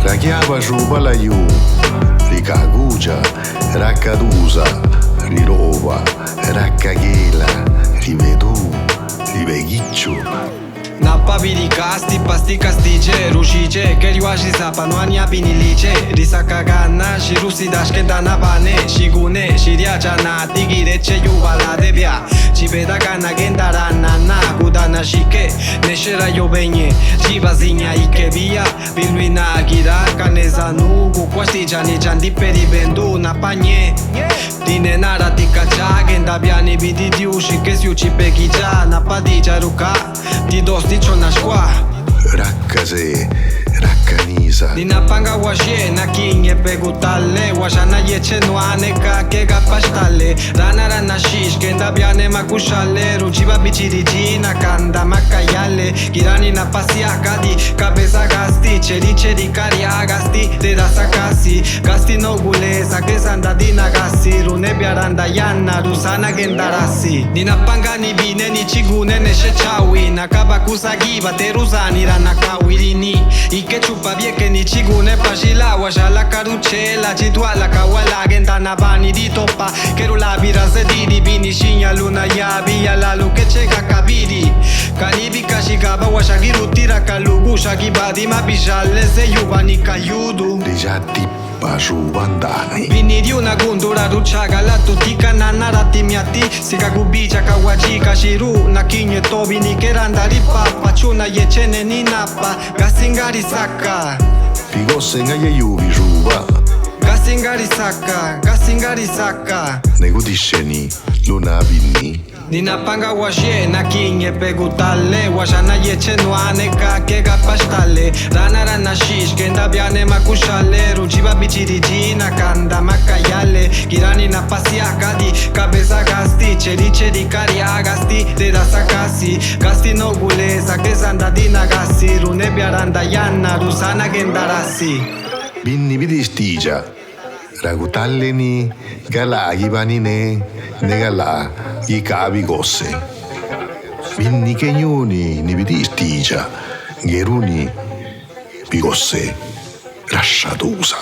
Rachiava ciupa la iu, ricagugia, raccadusa, rirova, raccaghela, rivedù, riveghicciu. Na papiri casti, pasti castice, rușice, că rioași sapa, nu ania binilice, risaka gana, și rusi dașkenda na bane, și gune, și riacea na, tigire ce iuva la debia, și peda gana gendara na na, gudana shike, neshera yo benye, și vazinia ike via, bilwina gira, caneza nu, cu coasti jani jandi peribendu, na panye, dine nara tika cha, genda biani bididiu, și kesiu cipe gija, na padicia ruka, ti dos dicho na shkwa Raccase, raccanisa. Nina panga washe na kinye pegutalle washana yeche nuane ka kega pastale rana rana shish kenda biane makushale ruchiba bichiriji kanda makayale girani na pasia kadi cabeza gasti cheri cheri karia gasti te da sakasi gasti no gule sake sandadina gasti rune biaranda yanna rusana gendarasi Nina panga ni bine ni chigune ne shechawi nakaba kusagiba te rusani rana kawirini ike chupa vieke ni chigune pashila washala karuchela chitwala kawala gentana bani di topa kerula bira zedidi bini shinya luna yabi ya la luke cheka kabiri kanibi kashigaba washagiru tira kalugu shagibadi mabishale se yubani kayudu Deja tippa su bandani. Vini di una gundura ruchaga la tutika nanarati miati sika gubicha kawaji kashiru na kinye tobi ni keranda ripapa chuna yechene ni napa gasingari saka Pigosse nga ye yuvi ruba. gasingari saka Negudisceni, luna binni. Ninapanga washe na kinye pegutalle washana yeche nuane ka kega pastale rana rana shish kenda biane makushale ruchiba bichiriji kanda makayale girani na pasia kadi cabeza gasti cheri cheri karia gasti te da sakasi gasti no gule sake sandadina gasti rune biaranda yanna rusana gendarasi Binni bidistia. Ragutalleni, gala gibanine, negala i cavi gosse. Binni kegnuni ni bidistia. Geruni bigosse lasciatusa.